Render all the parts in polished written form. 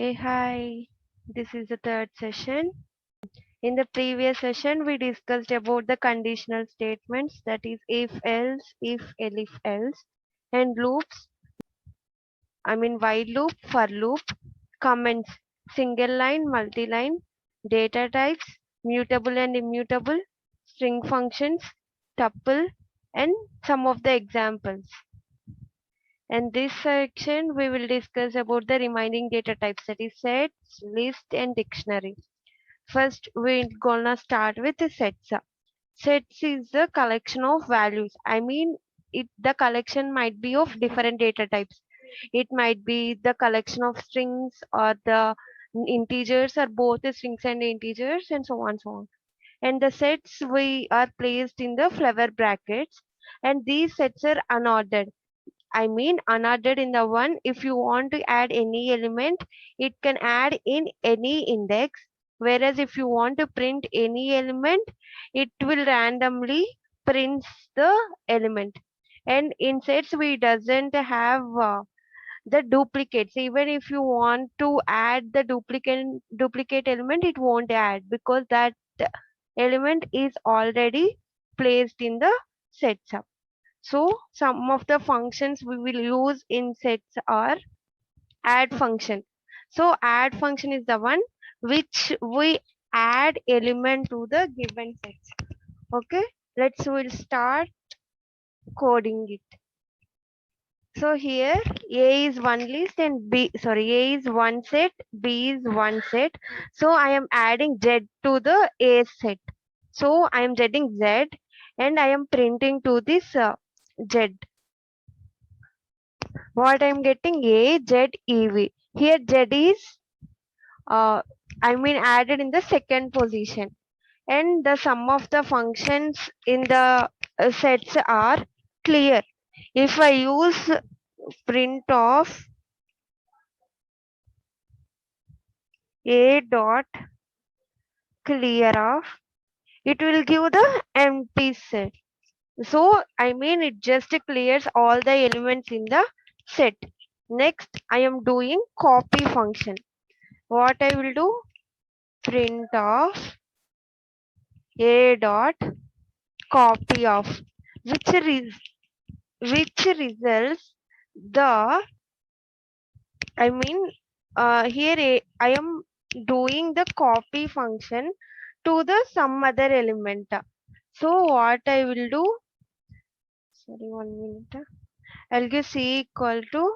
Hey, hi. This is the third session. In the previous session, we discussed about the conditional statements, that is if else, if else, and loops. I mean while loop, for loop, comments, single line, multi-line, data types, mutable and immutable, string functions, tuple, and some of the examples. In this section, we will discuss about the remaining data types, that is sets, list, and dictionary. First, we're gonna start with the sets. Sets is the collection of values. I mean, the collection might be of different data types. It might be the collection of strings or the integers, or both the strings and integers, and so on, so on. And the sets we are placed in the flower brackets, and these sets are unordered. I mean unordered in the one, if you want to add any element, it can add in any index. Whereas if you want to print any element, it will randomly print the element. And in sets, we doesn't have the duplicates. Even if you want to add the duplicate element, it won't add, because that element is already placed in the sets. So some of the functions we will use in sets are add function. So add function is the one which we add element to the given set. Okay, we'll start coding it. So here A is one list and A is one set, B is one set. So I am adding Z to the A set. So I am getting Z and I am printing to this Z. What I'm getting A, Z, EV. Here Z is added in the second position, and the sum of the functions in the sets are clear. If I use print of A dot clear of, it will give the empty set. So it just clears all the elements in the set. Next, I am doing copy function. What I will do, print of A dot copy of, which results the, I am doing the copy function to the some other element. So what I will do, sorry, 1 minute. I'll give C equal to,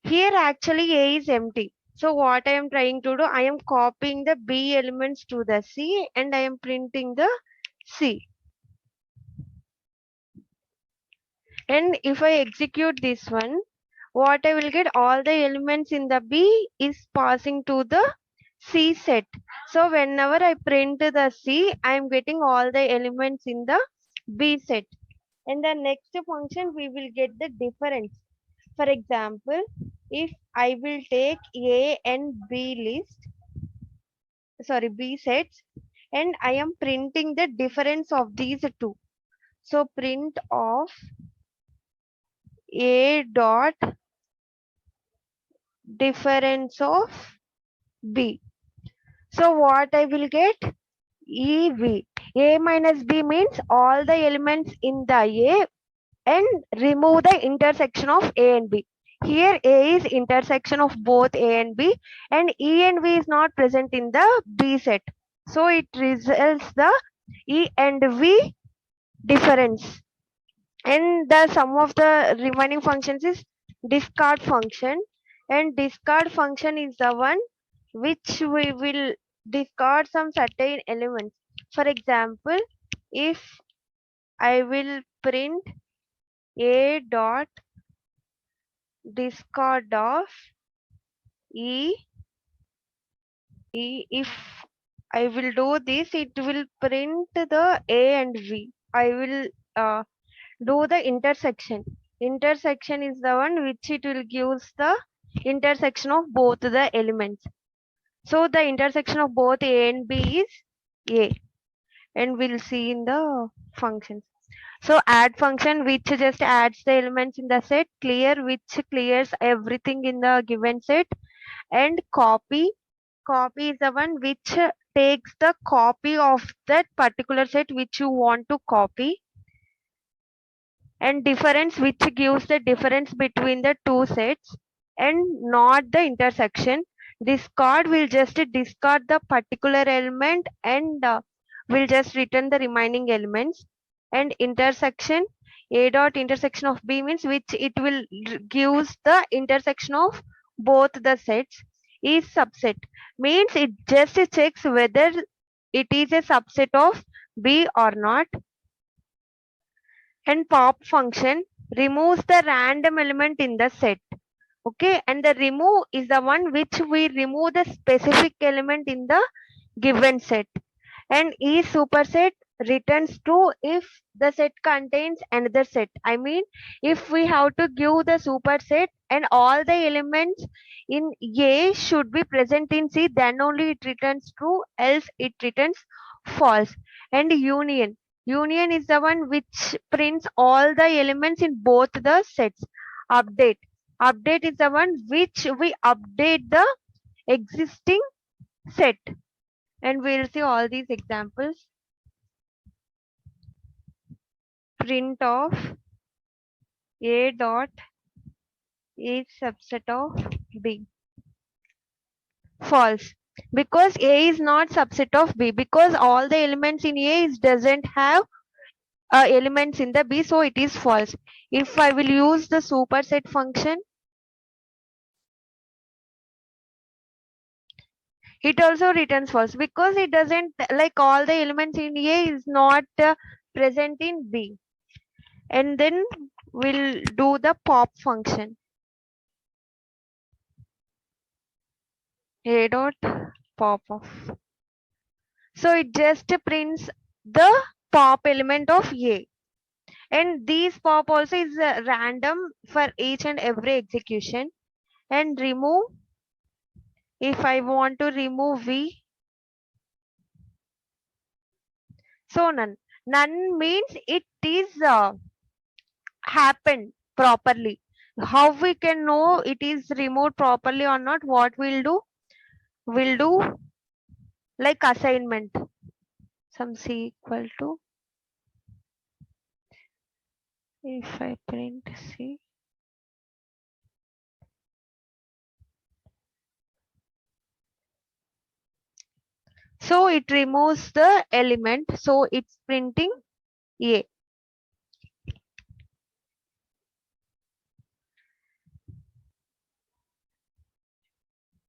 here actually A is empty. So what I am trying to do, I am copying the B elements to the C and I am printing the C. And if I execute this one, what I will get, all the elements in the B is passing to the C set. So whenever I print the C, I am getting all the elements in the B set. In the next function, we will get the difference. For example, if I will take A and B sets, and I am printing the difference of these two. So print of A dot difference of B. So what I will get? EV. A minus B means all the elements in the A and remove the intersection of A and B. Here A is intersection of both A and B, and E and V is not present in the B set. So it results the E and V difference. And the sum of the remaining functions is discard function, and discard function is the one which we will discard some certain elements. For example, if I will print A dot discard of E, if I will do this, it will print the A and V. I will do the intersection. Intersection is the one which it will gives the intersection of both the elements. So the intersection of both A and B is A, and we'll see in the functions. So add function which just adds the elements in the set, clear which clears everything in the given set, And copy is the one which takes the copy of that particular set which you want to copy. And difference, which gives the difference between the two sets, and not the intersection. Discard will just discard the particular element and will just return the remaining elements. And intersection, a dot intersection of b means which it will gives the intersection of both the sets. Is subset means it just checks whether it is a subset of b or not. And pop function removes the random element in the set. Okay, and the remove is the one which we remove the specific element in the given set. And is superset returns true if the set contains another set. I mean, if we have to give the superset and all the elements in A should be present in C, then only it returns true, else it returns false. And union is the one which prints all the elements in both the sets. Update is the one which we update the existing set. And we'll see all these examples. Print of A dot is subset of B. False. Because A is not subset of B, because all the elements in A doesn't have elements in the B, so it is false. If I will use the superset function, it also returns false because it doesn't, like, all the elements in A is not present in B. And then we'll do the pop function. A dot pop of. So it just prints the pop element of A. And these pop also is random for each and every execution. And remove, if I want to remove V, so none. None means it is happened properly. How we can know it is removed properly or not? What we'll do? We'll do like assignment. Some C equal to, if I print C, so it removes the element, so it's printing A.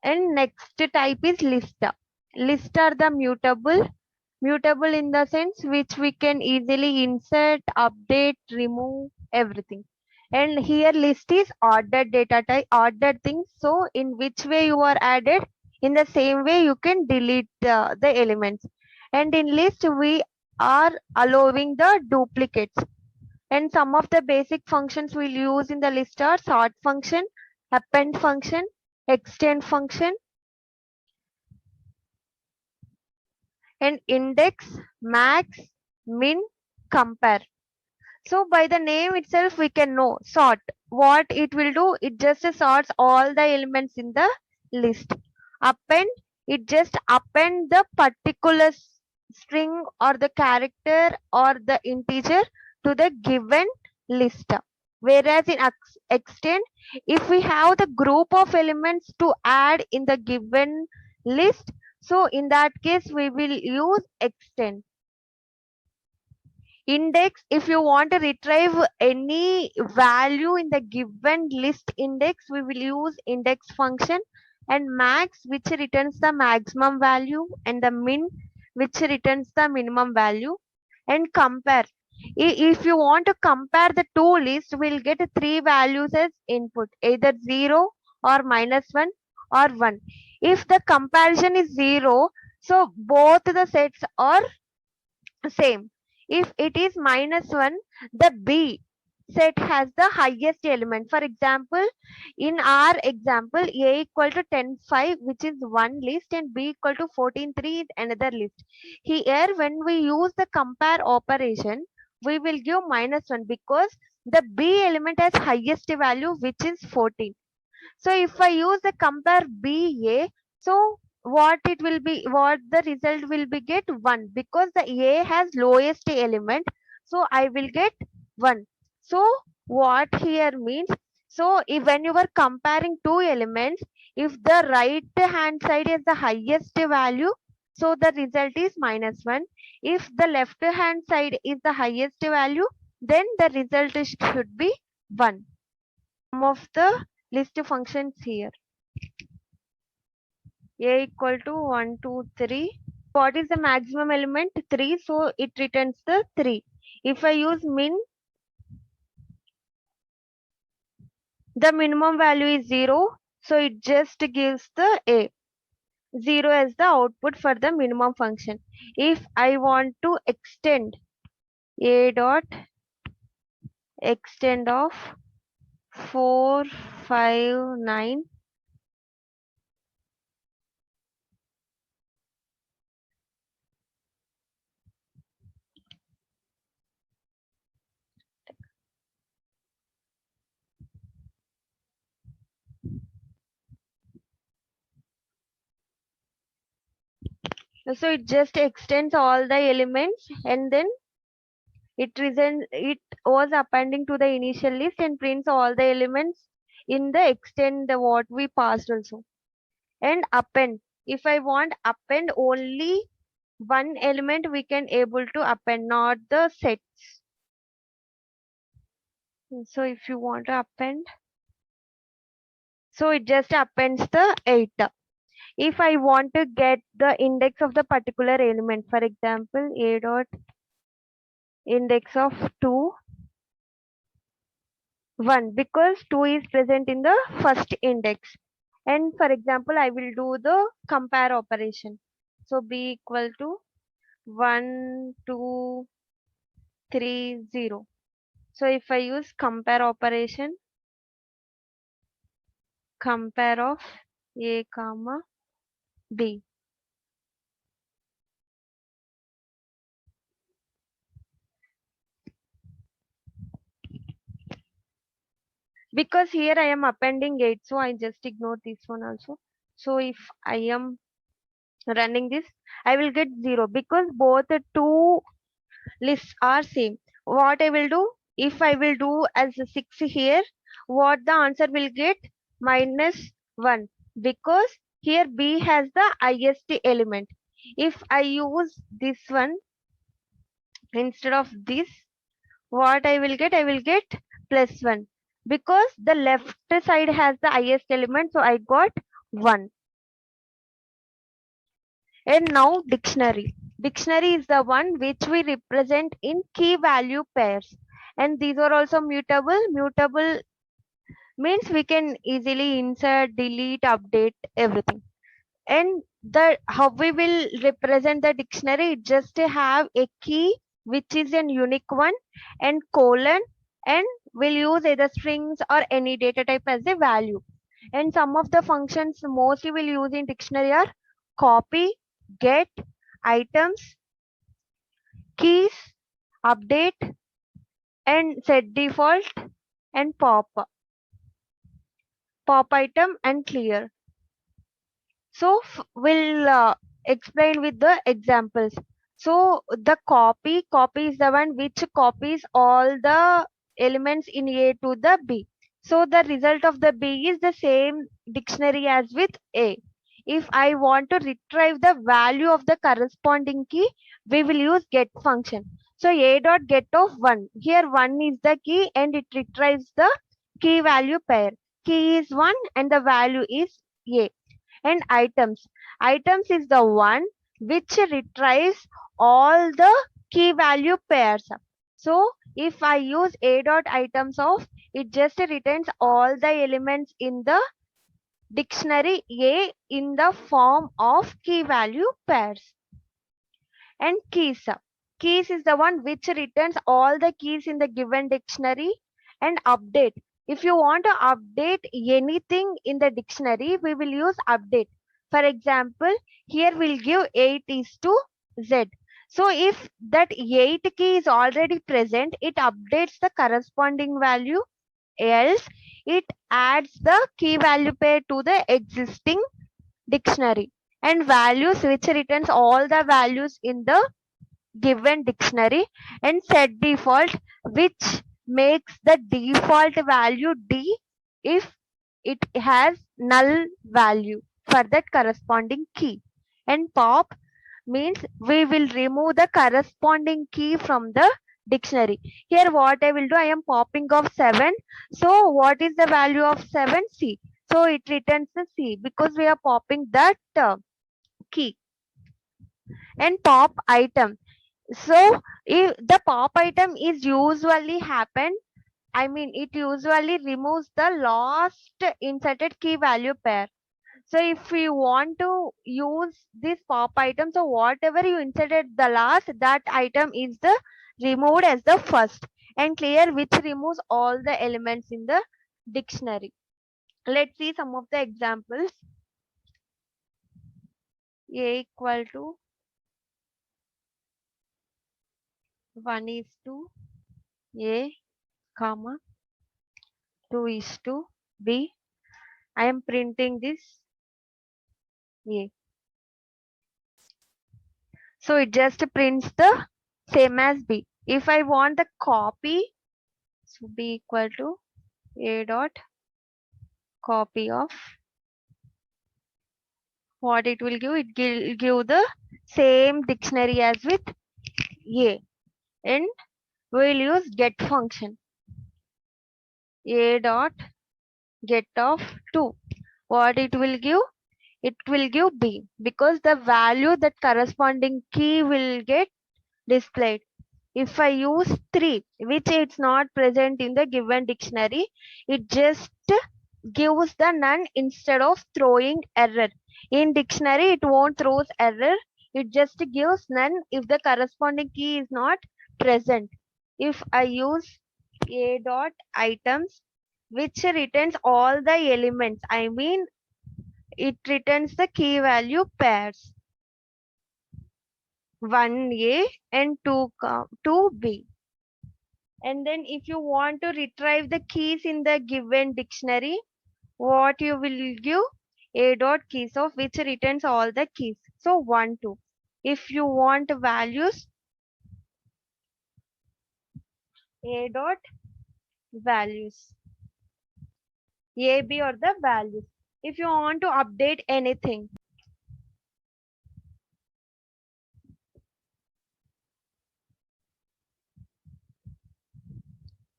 And next type is list. List are the mutable in the sense which we can easily insert, update, remove, everything. And here list is ordered data type, ordered things. So in which way you are added, in the same way you can delete the elements. And in list we are allowing the duplicates. And some of the basic functions we'll use in the list are sort function, append function, extend function, and index, max, min, compare. So by the name itself, we can know sort. What it will do, it just sorts all the elements in the list. Append, it just append the particular string or the character or the integer to the given list. Whereas in extend, if we have the group of elements to add in the given list, so in that case we will use extend. Index, if you want to retrieve any value in the given list index, we will use index function. And max, which returns the maximum value, and the min, which returns the minimum value. And compare, if you want to compare the two lists, we'll get three values as input, either 0 or -1 or 1. If the comparison is 0, so both the sets are same. If it is -1, the B set has the highest element. For example, in our example, A equal to 10, 5, which is one list, and B equal to 14, 3 is another list. Here, when we use the compare operation, we will give -1 because the B element has highest value, which is 14. So if I use the compare B A, so what it will be, what the result will be get 1, because the A has lowest element, so I will get 1. So what here means, so if when you are comparing two elements, if the right hand side is the highest value, so the result is -1. If the left hand side is the highest value, then the result should be 1. Some of the list functions here. A equal to 1, 2, 3. What is the maximum element? 3. So it returns the 3. If I use min, the minimum value is 0. So it just gives the A. 0 as the output for the minimum function. If I want to extend A dot extend of 4, 5, 9. So it just extends all the elements, and then it was appending to the initial list and prints all the elements in the extend the what we passed also. And append, if I want append only one element, we can able to append, not the sets. So if you want to append, so it just appends the 8. If I want to get the index of the particular element, for example, A dot index of 2, 1, because 2 is present in the first index. And for example, I will do the compare operation. So B equal to 1, 2, 3, 0. So if I use compare operation, compare of A comma B. Because here I am appending 8, so I just ignore this one also. So if I am running this, I will get 0, because both the two lists are same. What I will do, if I will do as a 6 here, what the answer will get? -1, because here B has the highest element. If I use this one instead of this, what I will get? I will get +1, because the left side has the highest element, so I got 1. And now dictionary. Dictionary is the one which we represent in key value pairs. And these are also mutable. Mutable means we can easily insert, delete, update, everything. And the how we will represent the dictionary, just to have a key which is an unique one, and colon, and we'll use either strings or any data type as a value. And some of the functions mostly we'll use in dictionary are copy, get, items, keys, update, and set default, and pop item, and clear. So we'll explain with the examples. So the copy is the one which copies all the elements in A to the B. So the result of the B is the same dictionary as with A. If I want to retrieve the value of the corresponding key, we will use get function. So A dot get of 1. Here 1 is the key and it retrieves the key value pair. Key is 1 and the value is A. And items is the one which retrieves all the key value pairs. So if I use A dot items of, it just returns all the elements in the dictionary A in the form of key value pairs. And keys is the one which returns all the keys in the given dictionary. And update, if you want to update anything in the dictionary, we will use update. For example, here we'll give 8 is to Z. So if that 8 key is already present, it updates the corresponding value. Else it adds the key value pair to the existing dictionary, and values which returns all the values in the given dictionary, and set default which makes the default value D if it has null value for that corresponding key, and pop means we will remove the corresponding key from the dictionary. Here what I will do, I am popping of 7. So what is the value of 7? C. So it returns the C because we are popping that key. And pop item. So if the pop item is usually happen, I mean it usually removes the last inserted key value pair. So if you want to use this pop item, so whatever you inserted the last, that item is the removed as the first, and clear which removes all the elements in the dictionary. Let's see some of the examples. A equal to 1 is to A, comma 2 is to B. I am printing this A. So it just prints the same as B. If I want the copy, so B equal to A dot copy of, what it will give, it give the same dictionary as with A, and we will use get function. A dot get of 2, what it will give, it will give B because the value that corresponding key will get displayed. If I use 3, which it's not present in the given dictionary, it just gives the none instead of throwing error. In dictionary, it won't throws error. It just gives none if the corresponding key is not present. If I use A dot items, which returns all the elements, I mean it returns the key value pairs 1A and 2B. And then if you want to retrieve the keys in the given dictionary, what you will give, A dot keys of which returns all the keys. So 1, 2. If you want values, A dot values, A, B or the values. If you want to update anything,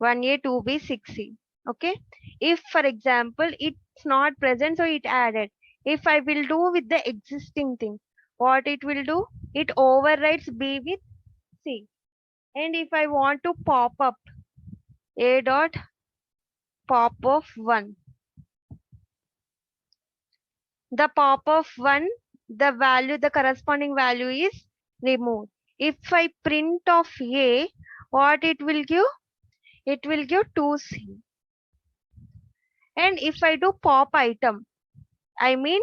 1A, 2B, 6C. Okay. If for example it's not present, so it added. If I will do with the existing thing, what it will do? It overrides B with C. And if I want to pop up A dot pop of 1, the pop of 1, the value, the corresponding value is removed. If I print of A, what it will give? It will give 2C. And if I do pop item, I mean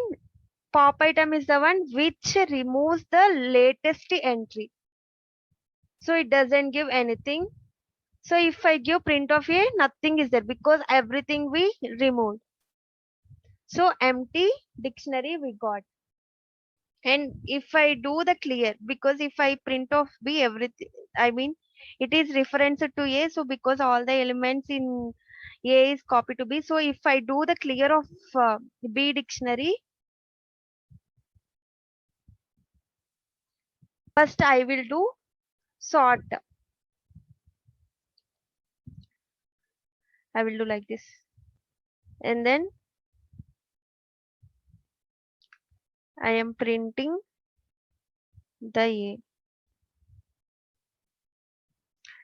pop item is the one which removes the latest entry. So it doesn't give anything. So if I give print of A, nothing is there because everything we removed. So empty dictionary we got. And if I do the clear, because if I print of B, everything, I mean it is reference to A, so because all the elements in A is copied to B, so if I do the clear of B dictionary, first I will do sort. I will do like this, and then I am printing the A.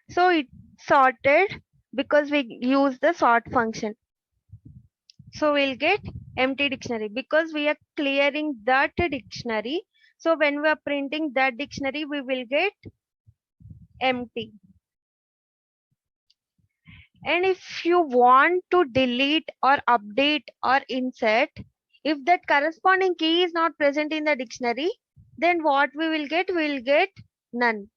So it sorted because we use the sort function. So we'll get empty dictionary because we are clearing that dictionary. So when we are printing that dictionary, we will get empty. And if you want to delete or update or insert, if that corresponding key is not present in the dictionary, then what we will get? We will get none.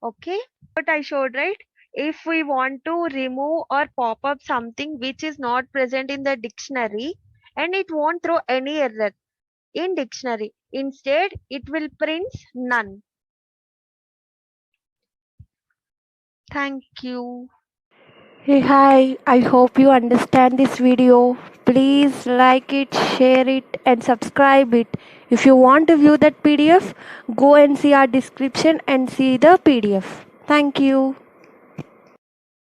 Okay, but I showed, right? if we want to remove or pop up something which is not present in the dictionary, and it won't throw any error in dictionary. Instead, it will print none. Thank you. Hey, hi, I hope you understand this video. Please like it, share it, and subscribe it. If you want to view that PDF, go and see our description and see the PDF. Thank you.